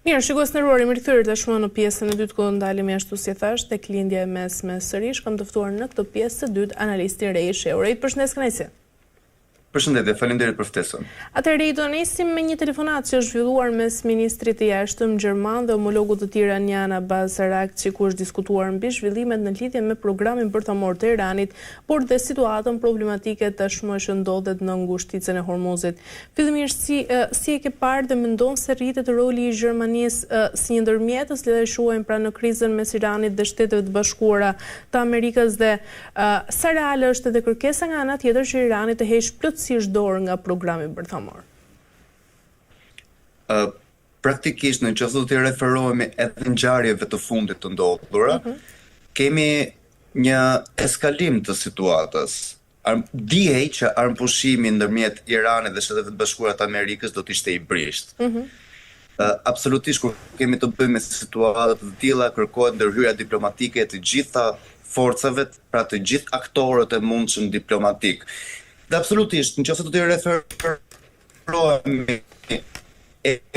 Mirë, shikues nderuar, jemi rikthyer tashmë në pjesën e dytë ku ndalemi ashtu si thash tek lindja e mesme sërish. Kam të ftuar në këtë pjesë të dytë analistin Rei Sheuri. Përshëndes kënaqësi. Përshëndetje, faleminderit për ftesën. Atëherë do nisim me një telefonat që është zhvilluar mes ministrit të jashtëm gjerman dhe homologut të tij iranian Abbas Araghchi, ku është diskutuar mbi zhvillimet në lidhje me programin bërthamor të Iranit, por dhe situatën problematike tashmë që ndodhet në ngushticën e Hormuzit. Fillimisht si e ke parë dhe mendon se rritet roli i Gjermanisë si një ndërmjetës, le të quajmë pra në krizën mes Iranit dhe Shteteve të Bashkuara të Amerikës, dhe sa reale është edhe kërkesa nga ana tjetër që Irani të heqë plotësisht dorë nga programi bërthamor? Praktikisht, në qoftë do të referohemi edhe ngjarjeve të fundit të ndodhura, kemi një eskalim të situatës. Dihej që armëpushimi ndërmjet Iranit dhe Shteteve të Bashkuara të Amerikës do të ishte i brisht. Absolutisht, kur kemi të bëjmë me situata të tilla, kërkohet ndërhyrja diplomatike e të gjitha forcave, pra të gjithë aktorët e mundshëm diplomatik. Dhe absolutisht, nëse do të referohemi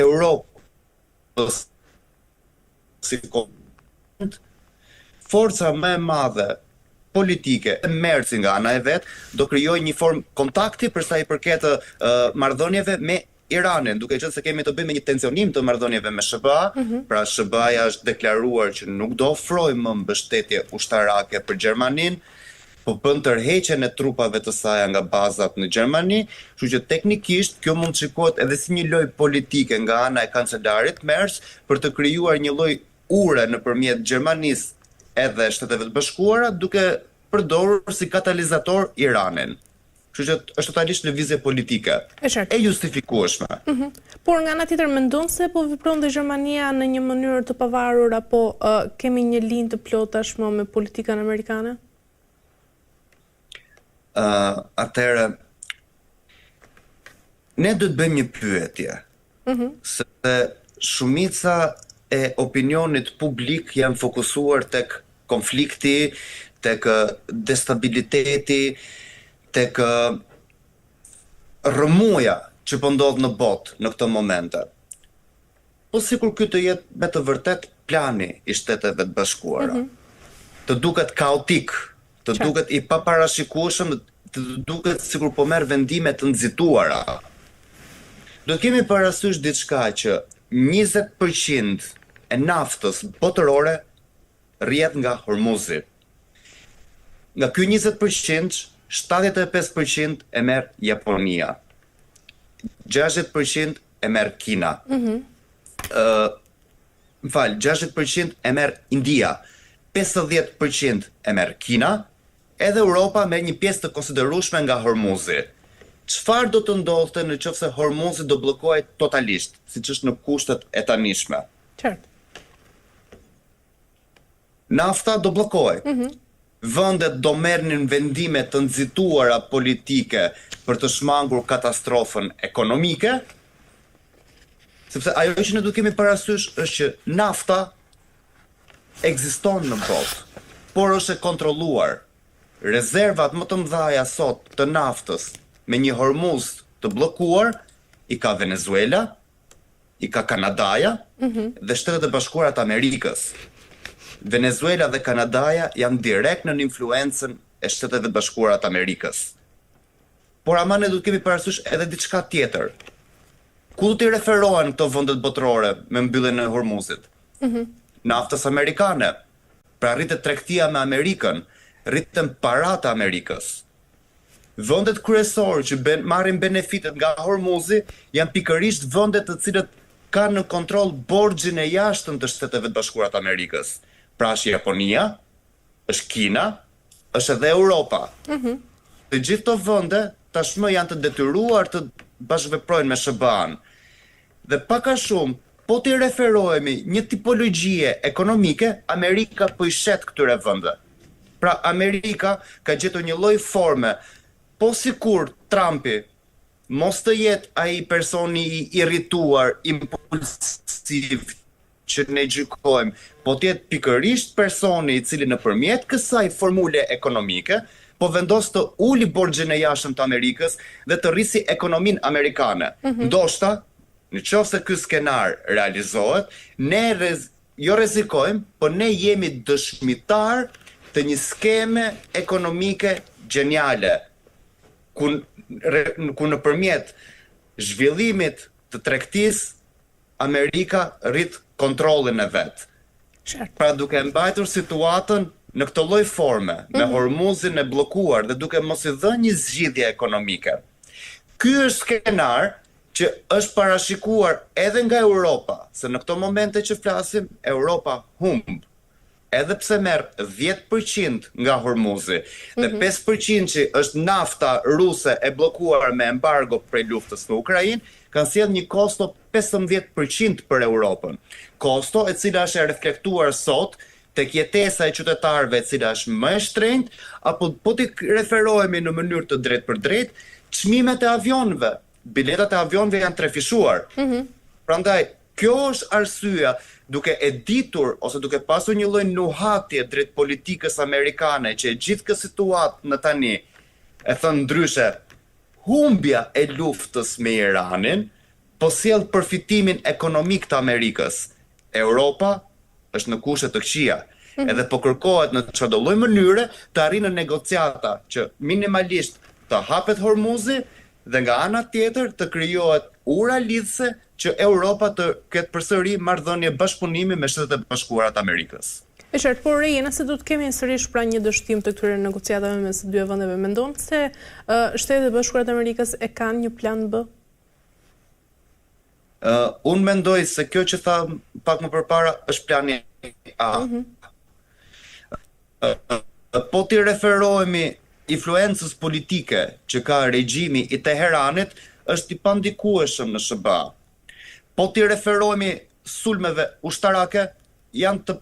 Europës si forca më e madhe politike e merci nga ana e vet do krijojë një formë kontakti për sa i përket marrëdhënieve me Iranin, duke qenë se kemi të bëjmë me një tensionim të marrëdhënieve me SBA, pra SBA-ja është deklaruar që nuk do ofrojë më mbështetje ushtarake për Gjermaninë, po bën tërheqjen e trupave të saj nga bazat në Gjermani, kështu që teknikisht kjo mund të shikohet edhe si një lojë politike nga ana e kancelarit Merz për të krijuar një lloj ure nëpërmjet Gjermanisë edhe Shteteve të Bashkuara, duke përdorur si katalizator Iranin. Kështu që është totalisht lëvizje politike e justifikueshme. Por nga ana tjetër mendon se po vepron dhe Gjermania në një mënyrë të pavarur, apo kemi një linjë të plotë tashmë me politikën amerikane? Atëherë, ne do të bëjmë një pyetje, se shumica e opinionit publik janë fokusuar tek konflikti, tek destabiliteti, tek rrëmuja që po ndodh në botë në këtë momente. Po sikur ky të jetë me të vërtet plani i Shteteve të Bashkuara. Të duket kaotik, të duket i paparashikueshëm, të duket sikur po merr vendime të nxituara. Do kemi parasysh diçka që 20% e naftës botërore rrihet nga Hormuzi. Nga ky 20%, 75% e merr Japonia. 60% e merr Kina. 60% e merr India. 50% e merr Kina. Edhe Europa me një pjesë të konsiderueshme nga Hormuzi. Çfarë do të ndodhte nëse Hormuzi do bllokohej totalisht, siç është në kushtet e tanishme? Nafta do bllokohej. Vendet do merrnin vendime të nxituara politike për të shmangur katastrofën ekonomike, sepse ajo që ne duhet kemi parasysh është që nafta ekziston në botë, por është e kontrolluar. Rezervat më të mëdha sot të naftës me një Hormuz të bllokuar i ka Venezuela, i ka Kanadaja dhe Shtetet e Bashkuara të Amerikës. Venezuela dhe Kanadaja janë direkt në influencën e Shteteve të Bashkuara të Amerikës. Por ama ne duhet kemi parasysh edhe diçka tjetër. Ku do t'i referohen këto vendet botërore me mbylljen e Hormuzit? Naftës amerikane. Pra rritet tregtia me Amerikën, rriten parat e Amerikës. Vendet kryesorë që marrin benefitet nga Hormuzi janë pikërisht vendet të cilët kanë në kontroll borxhin e jashtëm të Shteteve të Bashkuara të Amerikës. Pra është Japonia, është Kina, është edhe Europa. Të gjithë këto vende tashmë janë të detyruar të bashkëveprojnë me SBA-n. Dhe pak a shumë, po t'i referohemi një tipologjie ekonomike, Amerika po i shet këtyre vende. Pra Amerika ka gjetur një lloj forme, po sikur Trumpi mos të jetë ai personi i irrituar, impulsiv që ne gjykojmë, po të jetë pikërisht personi i cili nëpërmjet kësaj formule ekonomike po vendos të uli borxhin e jashtëm të Amerikës dhe të rrisi ekonominë amerikane. Ndoshta Në qoftë se ky skenar realizohet, ne jo rrezikojmë, por ne jemi dëshmitar të një skeme ekonomike gjeniale, ku nëpërmjet zhvillimit të tregtisë Amerika rrit kontrollin e vet. Pra duke mbajtur situatën në këtë lloj forme, me Hormuzin e bllokuar dhe duke mos i dhënë një zgjidhje ekonomike. Ky është skenar që është parashikuar edhe nga Europa, se në këto momente që flasim, Europa humb. Edhe pse merr 10% nga Hormuzi dhe 5% që është nafta ruse e bllokuar me embargo prej luftës në Ukrainë, kanë sjellë një kosto 15% për Europën. Kosto e cila është e reflektuar sot tek jetesa e qytetarëve e cila është më e shtrenjtë, apo po t'i referohemi në mënyrë të drejtë për drejtë, çmimet e avionëve. Biletat e avionëve janë trefishuar. Prandaj, kjo është arsyeja, duke e ditur ose duke pasur një lloj nuhatje drejt politikës amerikane që e gjithë këtë situatë në tani e thënë ndryshe, humbja e luftës me Iranin po sjell përfitimin ekonomik të Amerikës. Europa është në kushte të këqija. Edhe po kërkohet në çdo lloj mënyre të arrinë negociata që minimalisht të hapet Hormuzi dhe nga ana tjetër të krijohet ura lidhëse që Europa të ketë përsëri marrëdhënie bashkëpunimi me Shtetet e Bashkuara të Amerikës. E qartë, por jena se do të kemi sërish pra një dështim të këtyre negociatave mes së dy vendeve. Mendon se Shtetet e Bashkuara të Amerikës e kanë një plan B? Unë mendoj se kjo që tha pak më përpara është plani A. Po t'i referohemi influencës politike që ka regjimi i Teheranit, është i pandikueshëm në SBA. Po t'i referohemi sulmeve ushtarake, janë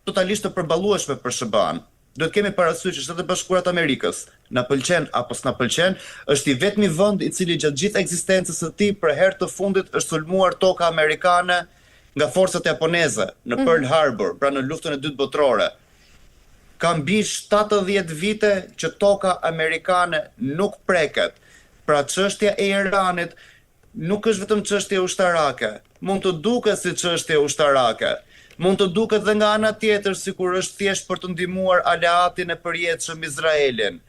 totalisht të përballueshme për SBA-n. Do të kemi parasysh që Shtetet e Bashkuara të Amerikës, na pëlqen apo s'na pëlqen, është i vetmi vend i cili gjatë gjithë ekzistencës së tij për herë të fundit është sulmuar toka amerikane nga forcat japoneze në Pearl Harbor, pra në luftën e dytë botërore. Ka mbi 70 vite që toka amerikane nuk preket. Pra çështja e Iranit nuk është vetëm çështje ushtarake, mund të duket si çështje ushtarake. Mund të duket dhe nga ana tjetër sikur është thjesht për të ndihmuar aleatin e përjetshëm Izraelin.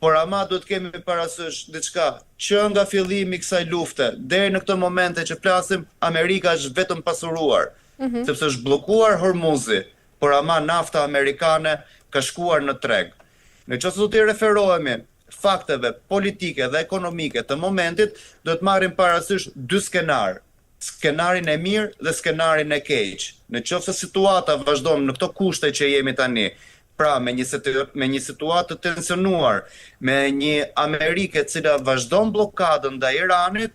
Por ama duhet kemi parasysh diçka, që nga fillimi i kësaj lufte deri në këtë momente që flasim, Amerika është vetëm pasuruar, sepse është bllokuar Hormuzi, por ama nafta amerikane ka shkuar në treg. Në çështë do të referohemi fakteve politike dhe ekonomike të momentit, do të marrim parasysh dy skenar. Skenarin e mirë dhe skenarin e keq. Në qoftë se situata vazhdon në këto kushte që jemi tani, pra me një situatë të tensionuar, me një Amerikë e cila vazhdon blokadën ndaj Iranit,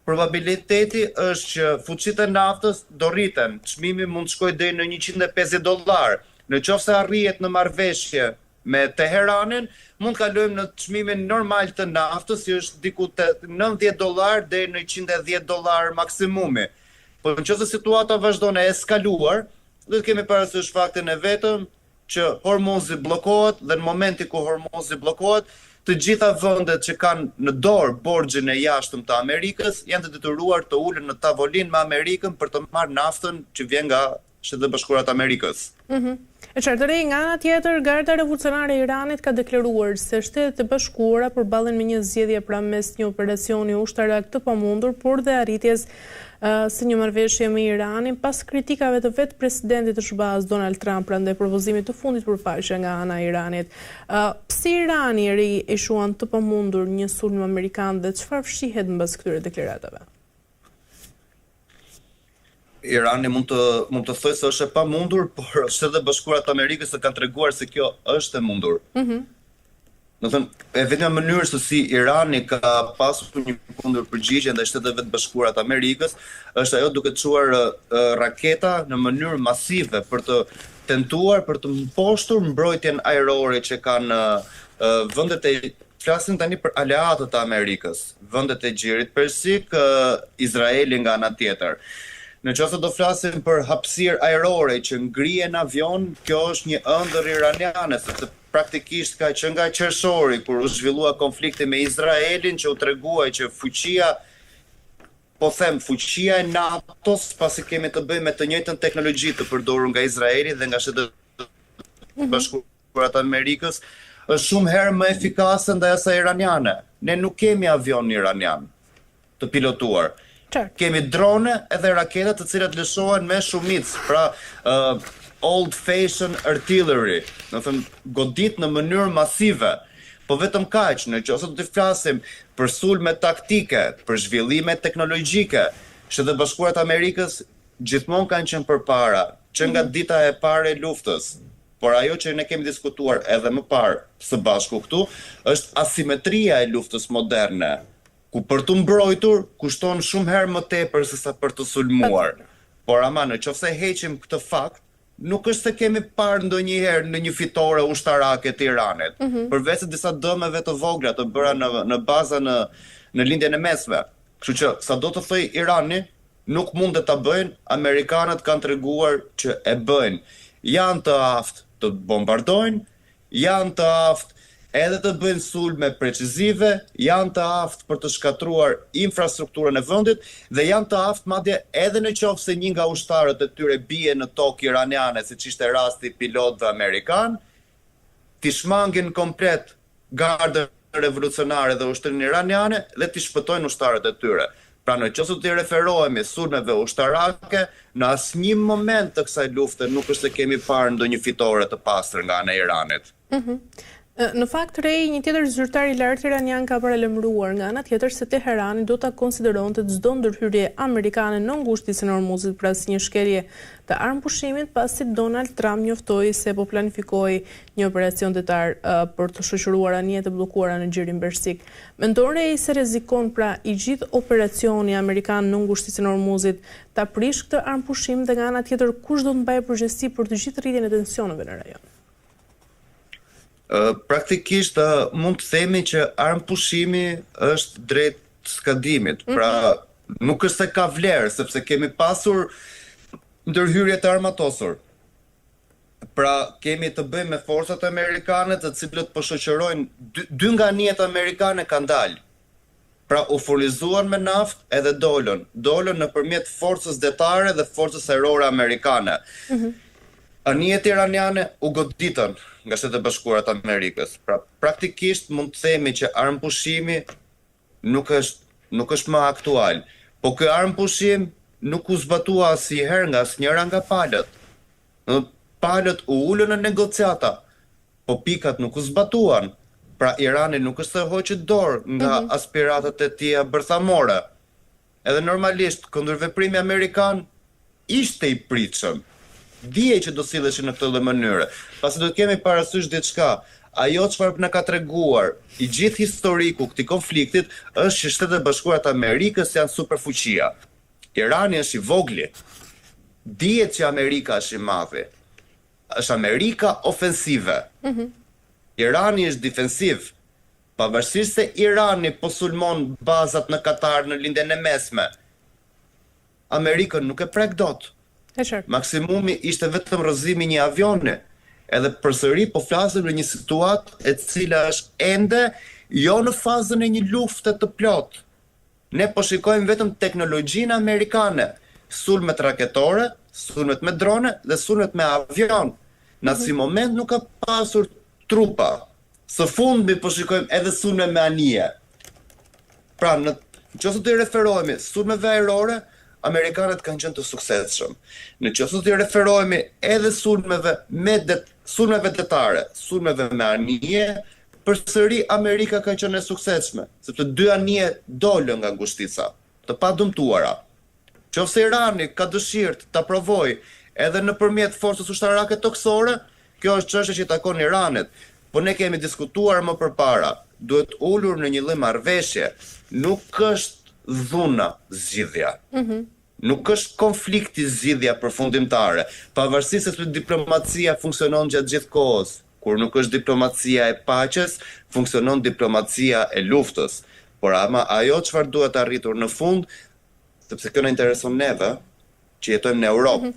probabiliteti është që fuqitë e naftës do rriten. Çmimi mund të shkojë deri në $150. Në qoftë se arrihet në marrëveshje me Teheranin, mund kalojmë në çmimin normal të naftës, që është diku te $90 deri në $110 maksimumi. Por nëse situata vazhdon e eskaluar, do të kemi parasysh faktin e vetëm që Hormuzi bllokohet dhe në momentin ku Hormuzi bllokohet, të gjitha vendet që kanë në dorë borxhin e jashtëm të Amerikës janë të detyruar të ulen në tavolinë me Amerikën për të marrë naftën që vjen nga Shtetet e Bashkuara të Amerikës. E qartërej, nga ana tjetër, Garda Revolucionare e Iranit ka deklaruar se Shtetet e Bashkuara përballen me një zgjedhje pra mes një operacioni ushtarak të pamundur, por dhe arritjes së një marrëveshje me Iranin pas kritikave të vetë presidentit të SBA-s Donald Trump pra ndaj propozimit të fundit për paqe nga ana e Iranit. Pse Irani e ri e shuan të pamundur një sulm amerikan dhe çfarë fshihet mbas këtyre deklaratave? Irani mund të thojë se është e pamundur, por Shtetet e Bashkuara të Amerikës kanë treguar se kjo është e mundur. Do të thënë, e vetëm mënyrë se si Irani ka pasur një kundërpërgjigje ndaj Shteteve të Bashkuara të Amerikës është ajo duke çuar raketa në mënyrë masive për të tentuar për të mposhtur mbrojtjen ajrore që kanë vendet e flasim tani për aleatët e Amerikës, vendet e Gjirit Persik, Izraeli nga ana tjetër. Në qoftë do flasim për hapësirë ajrore që ngrihen avion, kjo është një ëndër iraniane, sepse praktikisht ka që nga qershori kur u zhvillua konflikti me Izraelin, që u treguaj që fuqia po them fuqia e NATO-s, pasi kemi të bëjmë me të njëjtën teknologji të përdorur nga Izraeli dhe nga Shtetet Bashkuara të Amerikës, është shumë herë më efikase ndaj asaj iraniane. Ne nuk kemi avion iranian të pilotuar. Kemi drone edhe raketa të cilat lëshohen me shumicë, pra old fashion artillery, do të thënë godit në mënyrë masive. Po vetëm kaq, nëse do të flasim për sulme taktike, për zhvillime teknologjike, Shtetet Bashkuara të Amerikës gjithmonë kanë qenë përpara, që nga dita e parë e luftës. Por ajo që ne kemi diskutuar edhe më parë së bashku këtu, është asimetria e luftës moderne, ku për të mbrojtur kushton shumë herë më tepër se sa për të sulmuar. Por ama nëse heqim këtë fakt, nuk është se kemi parë ndonjëherë në një fitore ushtarake të Iranit, përveç disa dëmeve të vogla të bëra në baza në lindjen e mesme. Kështu që sado të thoj Irani, nuk mund të ta bëjnë, amerikanët kanë treguar që e bëjnë. Janë të aftë të bombardojnë, janë të aftë edhe të bëjnë sulme precizive, janë të aftë për të shkatruar infrastrukturën e vendit dhe janë të aftë madje edhe në qoftë se një nga ushtarët e tyre bie në tokë iraniane, siç ishte rasti pilotëve amerikan, t'i shmangin komplet gardën revolucionare dhe ushtrinë iraniane dhe t'i shpëtojnë ushtarët e tyre. Pra nëse të referohemi sulmeve ushtarake, në asnjë moment të kësaj lufte nuk është se kemi parë ndonjë fitore të pastër nga ana e Iranit. Në fakt, Rej, një tjetër zyrtar i lartë iranian ka paralajmëruar nga ana tjetër se Teherani do ta konsideronte çdo ndërhyrje amerikane në ngushtisën e Hormuzit pra si një shkelje të armëpushimit, pasi Donald Trump njoftoi se po planifikoi një operacion detar për të shoqëruar anijet e bllokuara në Xhirin Persik. Mendon Rej se rrezikon pra i gjithë operacioni amerikan në ngushtisën e Hormuzit ta prish këtë armëpushim dhe nga ana tjetër kush do të mbajë përgjegjësi për të gjithë rritjen e tensioneve në rajon? Praktikisht mund të themi që armëpushimi është drejt skadimit, pra nuk është se ka vlerë, sepse kemi pasur ndërhyrje të armatosur. Pra kemi të bëjmë me forcat amerikane të cilët po shoqërojnë dy nga anijet amerikane kanë dalë. Pra u furnizuan me naftë edhe dolën nëpërmjet forcës detare dhe forcës ajrore amerikane. Anijet iraniane u goditën nga Shtetet Bashkuara të Amerikës. Pra praktikisht mund të themi që armëpushimi nuk është më aktual. Po ky armëpushim nuk u zbatua asnjëherë nga asnjëra nga palët. Palët u ulën në negociata, po pikat nuk u zbatuan. Pra Irani nuk është se hoqi dorë nga aspiratat e tija bërthamore. Edhe normalisht kundërveprimi amerikan ishte i pritshëm. Dije që do silleshin në këtë mënyrë. Pasi do të kemi parasysh diçka, ajo çfarë na ka treguar i gjithë historiku këtij konfliktit është që Shtetet Bashkuara të Amerikës janë superfuqia. Irani është i vogël. Dihet që Amerika është i madh. Është Amerika ofensive. Irani është defensiv. Pavarësisht se Irani po sulmon bazat në Katar në lindjen e mesme, Amerikën nuk e prek dot. Maksimumi ishte vetëm rrëzimi një avioni. Edhe përsëri po flasim në një situatë e cila është ende jo në fazën e një lufte të plot. Ne po shikojmë vetëm teknologjinë amerikane, sulmet raketore, sulmet me drone dhe sulmet me avion. Në asnjë moment nuk ka pasur trupa. Së fundmi po shikojmë edhe sulme me anije. Pra nëse të referohemi sulmeve ajrore, amerikanët kanë qenë të suksesshëm. Nëse të referohemi edhe sulmeve detare, sulmeve me anije, përsëri Amerika ka qenë e suksesshme, sepse 2 anije dolën nga ngushtica, të padumtuara. Nëse Irani ka dëshirë ta provojë edhe nëpërmjet forcës ushtarake toksore, kjo është çështje që takon Iranit. Po ne kemi diskutuar më përpara, duhet ulur në një lloj marrëveshje, nuk është dhuna zgjidhja. Nuk është konflikti zgjidhja përfundimtare, pavarësisht se diplomacia funksionon gjatë gjithë kohës. Kur nuk është diplomacia e paqes, funksionon diplomacia e luftës. Por ama ajo çfarë duhet arritur në fund, sepse kjo na intereson neve, që jetojmë në Europë.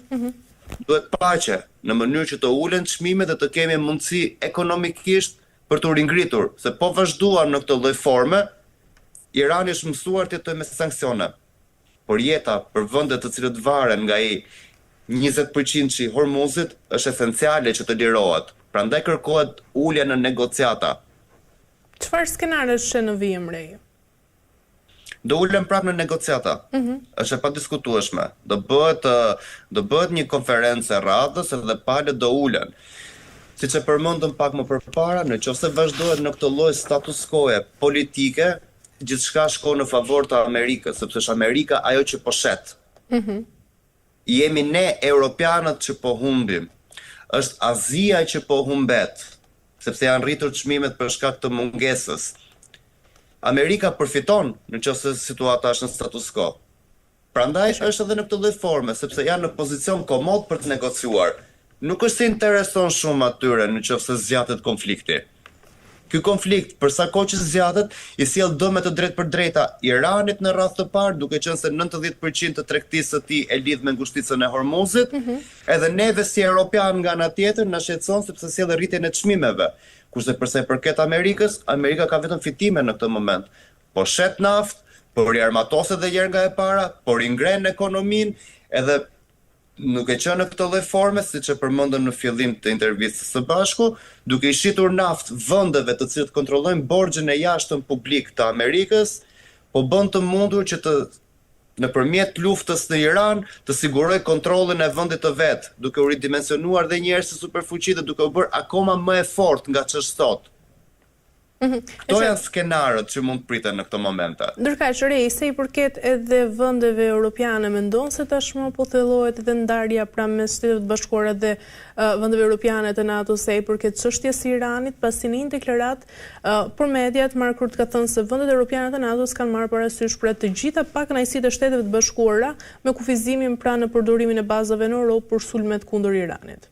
Duhet paqe, në mënyrë që të ulen çmimet dhe të kemi mundësi ekonomikisht për të ringritur, se po vazhduan në këtë lloj forme, Irani është mësuar të jetojë me sanksione. por jeta për vendet të cilët varen nga i 20% i Hormuzit është esenciale që të lirohet. Prandaj kërkohet ulja në negociata. Çfarë skenarësh në vijim re? Do ulem prapë në negociata. Është e padiskutueshme. Do bëhet një konferencë e radhës edhe palët do ulen. Siç e përmendëm pak më përpara, nëse vazhdohet në këtë lloj status quo politike, gjithçka shkon në favor të Amerikës, sepse është Amerika ajo që po shet. Jemi ne europianët që po humbim. Është Azia që po humbet, sepse janë rritur çmimet për shkak të mungesës. Amerika përfiton nëse situata është në status quo. Prandaj është edhe në këtë lloj forme, sepse janë në pozicion komod për të negociuar. Nuk është se intereson shumë atyre nëse zgjatet konflikti. Ky konflikt, për sa kohë që zgjatet, i sjell dëme të drejtë për drejta Iranit në radhë të parë, duke qenë se 90% të tregtisë së tij e lidh me ngushticën e Hormuzit, edhe neve si europian nga ana tjetër na shqetëson sepse sjell rritjen e çmimeve. Kurse përsa i përket Amerikës, Amerika ka vetëm fitime në këtë moment. Po shet naftë, po riarmatoset edhe herë nga e para, po ringren ekonominë, edhe nuk e qenë në këtë lloj forme, siç e përmendëm në fillim të intervistës së bashku, duke i shitur naftë vendeve të cilët kontrollojnë borxhin e jashtëm publik të Amerikës, po bën të mundur që të nëpërmjet luftës në Iran të sigurojë kontrollin e vendit të vet, duke u ridimensionuar edhe një herë si superfuqi dhe duke u bërë akoma më e fortë nga ç'është sot. Këto janë skenarët që mund priten në këto momente. Ndërkaq, se i përket edhe vendeve europiane, mendon se tashmë po thellohet edhe ndarja pra mes Shtetit të Bashkuara dhe vendeve europiane të NATO se i përket çështjes së Iranit, pasi në një deklaratë për mediat Markurt ka thënë se vendet europiane të NATO-s kanë marrë parasysh pra të gjitha pakënaqësitë e Shteteve të Bashkuara me kufizimin pra në përdorimin e bazave në Europë për sulmet kundër Iranit.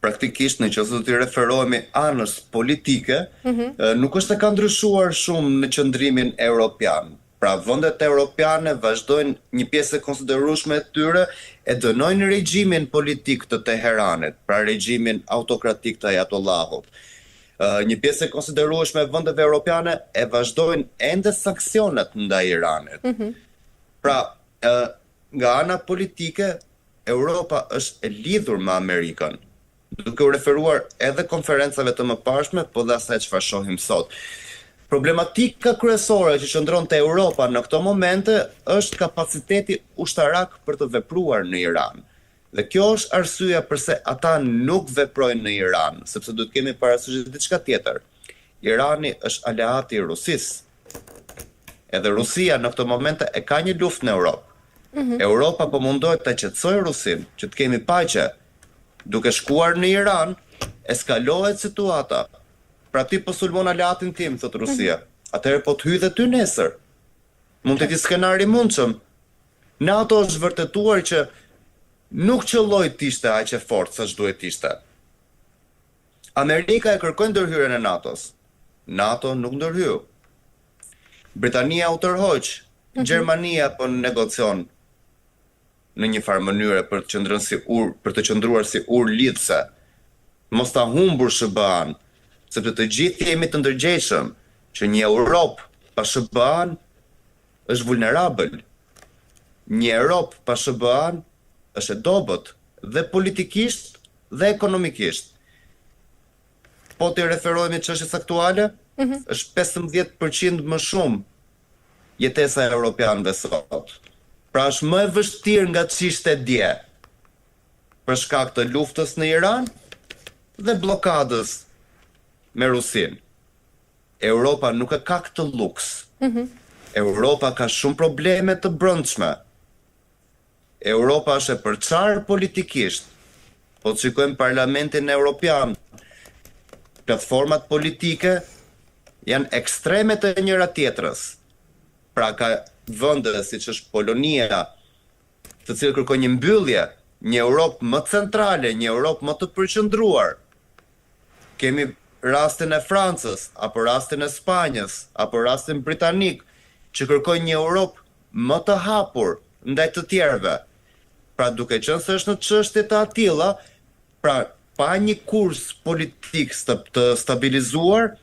Praktikisht nëse do të referohemi anës politike, nuk është se ka ndryshuar shumë në qëndrimin evropian. Pra vendet europiane vazhdojnë një pjesë e konsiderueshme e tyre e dënojnë regjimin politik të Teheranit, pra regjimin autokratik të Ayatollahut. Një pjesë e konsiderueshme e vendeve europiane e vazhdojnë ende sanksionet ndaj Iranit. Pra, nga ana politike, Europa është e lidhur me Amerikën, duke u referuar edhe konferencave të mëparshme, po dhe asaj çfarë shohim sot. Problematika kryesore që qëndron te Europa në këto momente është kapaciteti ushtarak për të vepruar në Iran. Dhe kjo është arsyeja pse ata nuk veprojnë në Iran, sepse duhet kemi parasysh diçka tjetër. Irani është aleati i Rusisë. Edhe Rusia në këto momente e ka një luftë në Europë. Europa po mundohet ta qetësojë Rusin, që të kemi paqe. Duke shkuar në Iran, eskalohet situata. Pra ti po sulmon aleatin tim, thot Rusia. Atëherë po të hyj dhe ty nesër. Mund të jetë skenari i mundshëm. NATO është vërtetuar që nuk qëlloi të ishte aq e fortë sa duhet të ishte. Amerika e kërkoi ndërhyrjen e NATO-s. NATO nuk ndërhyu. Britania u tërhoq. Gjermania po negocion në një farë mënyre për të qëndruar si ur lidhse, mos ta humbur SBA-n, sepse të gjithë jemi të ndërgjegjshëm që një Europë pa SBA-n është vulnerabël. Një Europë pa SBA-n është e dobët dhe politikisht dhe ekonomikisht. Po të referohemi çështjes aktuale, është 15% më shumë jetesa e europianëve sot. Pra është më e vështirë nga ç'ishte dje, për shkak të luftës në Iran dhe blokadës me Rusin. Europa nuk e ka këtë luks. Europa ka shumë probleme të brendshme. Europa është e përçarë politikisht. Po të shikojmë Parlamentin Evropian, platformat politike janë ekstreme të njëra tjetrës. Pra ka vende siç është Polonia, të cilët kërkojnë një mbyllje, një Europë më centrale, një Europë më të përqendruar. Kemi rastin e Francës, apo rastin e Spanjës, apo rastin britanik, që kërkojnë një Europë më të hapur ndaj të tjerëve. Pra duke qenë se është në çështje të tilla, pra pa një kurs politik të stabilizuar,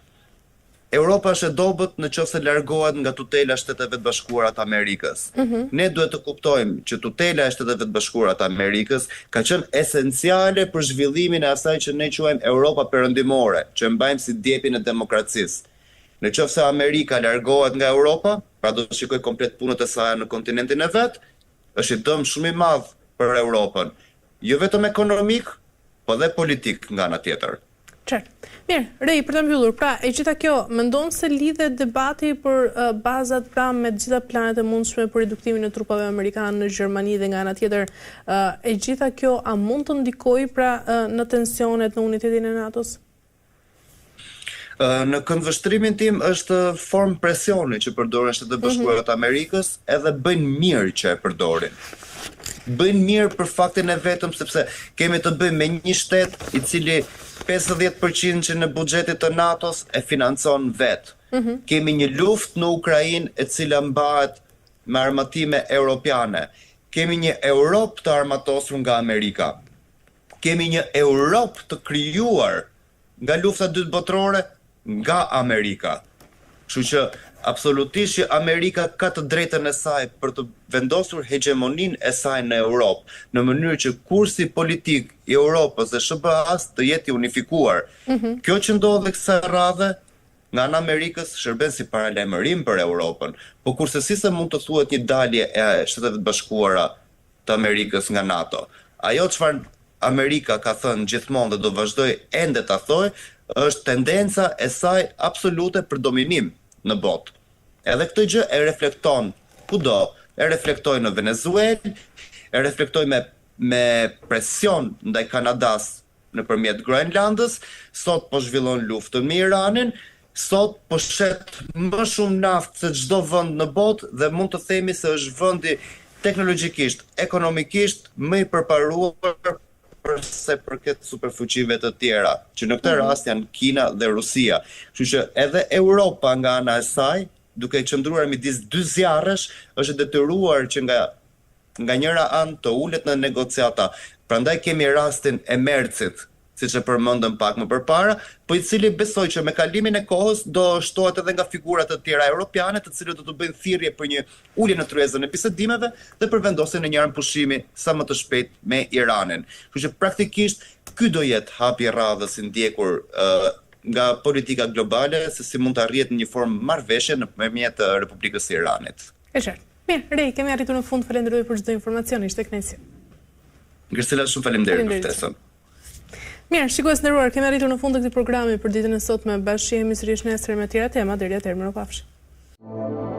Europa është e dobët në qoftë se largohet nga tutela e Shteteve të Bashkuara të Amerikës. Ne duhet të kuptojmë që tutela e Shteteve të Bashkuara të Amerikës ka qenë esenciale për zhvillimin e asaj që ne quajmë Europa perëndimore, që mbajmë si djepin e demokracisë. Në qoftë se Amerika largohet nga Europa, pra do të shikoj komplet punët e saj në kontinentin e vet, është i dëm shumë i madh për Europën, jo vetëm ekonomik, po dhe politik nga ana tjetër. Qartë. Mirë, Rej, për të mbyllur, pra, e gjitha kjo, mendon se lidhet debati për bazat pra me gjitha planet e mundshme për reduktimin e trupave amerikanë në Gjermani dhe nga ana tjetër, e gjitha kjo a mund të ndikojë pra në tensionet në unitetin e NATO-s? Në këndvështrimin tim është formë presioni që përdoren Shtetet e Bashkuara të Amerikës, edhe bëjnë mirë që e përdorin. Bëjnë mirë për faktin e vetëm sepse kemi të bëjmë me një shtet i cili 50% që në buxhetit të NATO-s e financon vetë. Kemi një luftë në Ukrainë e cila mbahet me armatime europiane. Kemi një Europë të armatosur nga Amerika. Kemi një Europë të krijuar nga lufta e dytë botërore nga Amerika. Kështu që absolutisht që Amerika ka të drejtën e saj për të vendosur hegemoninë e saj në Europë, në mënyrë që kursi politik i Europës dhe SBA-s të jetë i unifikuar. Kjo që ndodh kësaj radhe nga ana Amerikës shërben si paralajmërim për Europën, po kurse si se mund të thuhet një dalje e Shteteve të Bashkuara të Amerikës nga NATO. Ajo çfarë Amerika ka thënë gjithmonë dhe do vazhdoj ende ta thojë, është tendenca e saj absolute për dominim në botë. Edhe këtë gjë e reflekton kudo, e reflektoi në Venezuelë, e reflektoi me presion ndaj Kanadas nëpërmjet Groenlandës, sot po zhvillon luftën me Iranin, sot po shet më shumë naftë se çdo vend në botë dhe mund të themi se është vendi teknologjikisht, ekonomikisht më i përparuar përse përket superfuqive të tjera, që në këtë rast janë Kina dhe Rusia. Kështu që edhe Europa nga ana e saj, duke qëndruar midis dy zjarresh, është detyruar që nga njëra anë të ulet në negociata. Prandaj kemi rastin e Mercit, siç e përmendëm pak më përpara, po i cili besoj që me kalimin e kohës do shtohet edhe nga figura të tjera europiane, të cilët do të bëjnë thirrje për një ulje në tryezën e bisedimeve dhe për vendosjen e një armpushimi sa më të shpejt me Iranin. Kështu që praktikisht ky do jetë hapi i radhës i ndjekur nga politika globale, se si mund të arrihet në një formë marrëveshje nëpërmjet Republikës së Iranit. E qartë. Mirë, Rej, kemi arritur në fund, falenderoj për çdo informacion, ishte kënaqësi. Ngërcela, shumë faleminderit për ftesën. Mirë, shikues nderuar, kemi arritur në fund të këtij programi për ditën e sotme. Bashkëhemi sërish nesër me tjera tema, deri atëherë mirupafshim.